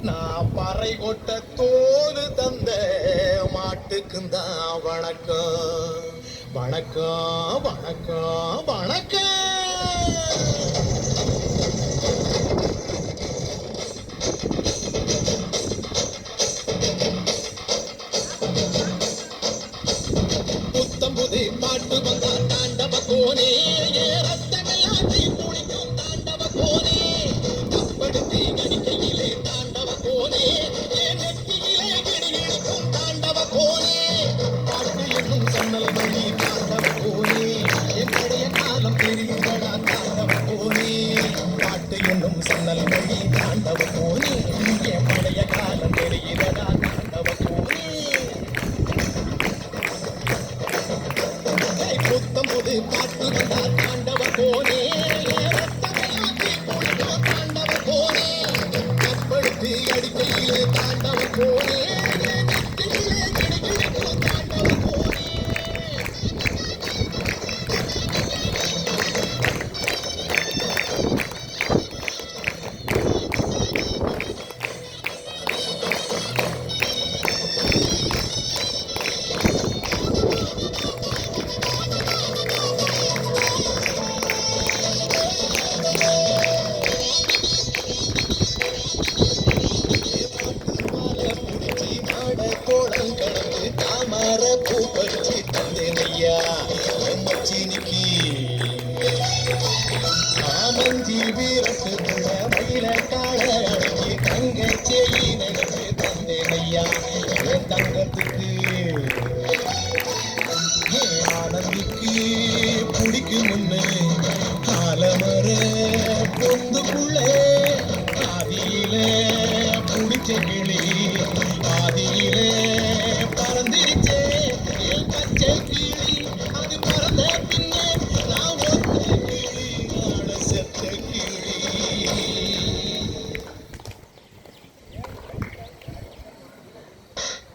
நான் பறை கொட்ட தோடு தந்த மாட்டுக்குந்தான் வணக்கம் வணக்கம் வணக்கம் வணக்கம். புத்தம்புது பாட்டு வந்தா தாண்டவ கோனே ரத்தமெல்லாம் குளிக்கும் தாண்டவ கோனே கப்படுத்தி கடிக்கையிலே தாண்டவ கோனே நெற்றியிலே கிடிக்கும் தாண்டவ கோனே பாட்டு என்னும் சன்னல் வழி தாண்டவ கோனே என்னுடைய காலம் தெரியுங்களா தாண்டவ கோனே பாட்டு என்னும் சன்னல் வழி தாண்டவ கோனே என் பழைய காலம் தெரியுதடா தாண்டவ கோனே. புத்தம்புது பாட்டு வந்தா தாண்டவ கோனே ரத்தமையாத்தி குளிக்கும் தாண்டவ கோனே கப்படுத்தி அடிக்கையிலே தாண்டவ கோனே நெற்றியிலே கிடிக்கும் தாண்டவ கோனே. கோடங்கடந்து தாமர பூ பறிச்சு தந்தேனையா மச்சினிக்கு ஆமஞ்சி வீரத்து மயில கால அடக்கி தங்க செய் நினைச்சு தந்தேனையா என் தங்கத்துக்கு ஏன் ஆனந்திக்கு பிடிக்கும் முன்னு ஆலமர பொந்துக்குள்ள ஆதியில பிடிச்ச கிளி ஆதியிலே பறந்திருச்சே என் பச்சை கிளி அது பறந்த பின்னே நான் ஒத்த கிளி நாட செத்த கிளி.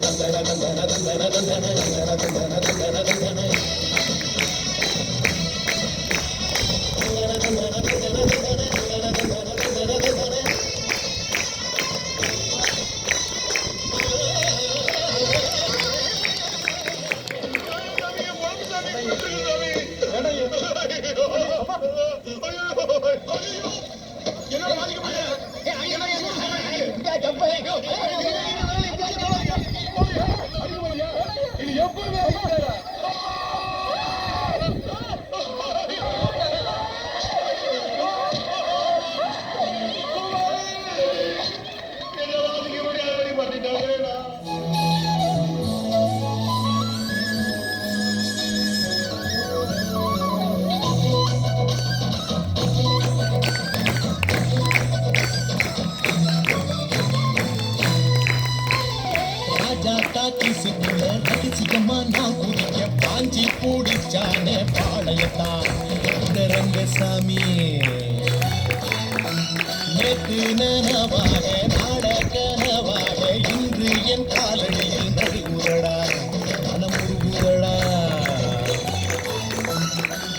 தந்தன தந்தன தந்தன தந்தன தந்தன தந்தன தந்தன தந்தன பாஞ்சி பூடிச்சானே பாளையத்தான் இந்த ரங்கசாமி நேற்று நனவாக நாடகனவாக இன்று என் காலடியில் நடுவுரடா மனமுருகுரடா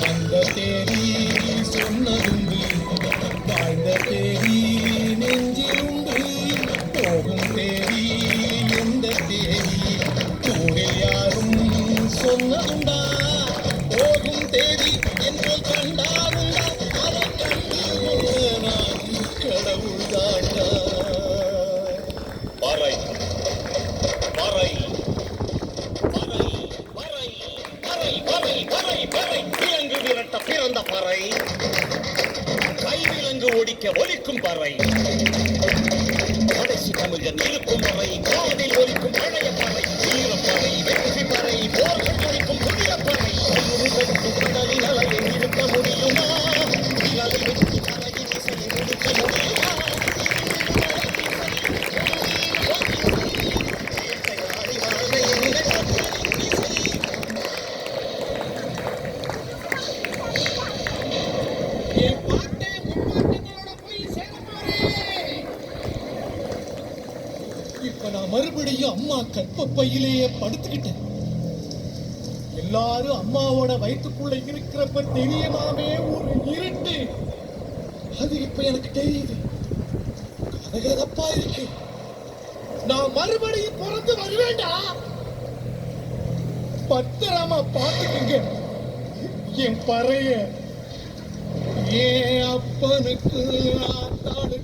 அந்த தேரி சொன்னதுண்டு வாழ்ந்த தேரி நெஞ்சிலுண்டு போகும் தேரி எந்த தேரி ஊரில் யாரும் சொன்னதுண்டா போகும் தேதி என்று கண்டாருண்டா அதை கண்டு நான் கடவுள் தாண்டா. பறை பறை பறை பறை பறை பறை பறை பறை விலங்கு விரட்ட பிறந்த பறை கைவிலங்கு ஒடிக்க ஒலிக்கும் பறை கடைசி தமிழன் இருக்கும் பறை காதில் ஒலிக்கும் பழைய பறை வீரப்பறை வெற்றி பறை போர்கள் ஒலிக்கும் புதிய பறை கடலில் அலையை நிறுத்த முடியுமா இலை வெற்றி பறையின் இசையை நிறுத்த முடியுமா இப்ப நான் மறுபடியும் அம்மா கற்பப்பையிலேயே படுத்துக்கிட்டேன். எல்லாரும் அம்மாவோட வயிற்றுக்குள்ள இருக்கிறப்ப தெரியாமே ஒரு இருட்டு. அது இப்ப எனக்கு தெரியுது. அப்பா இருக்கு. நான் மறுபடியும் பிறந்து வருவேண்டா. பத்திரமா பாத்துக்குங்க என் பறைய. என் அப்பனுக்கு ஆத்தாளுக்கு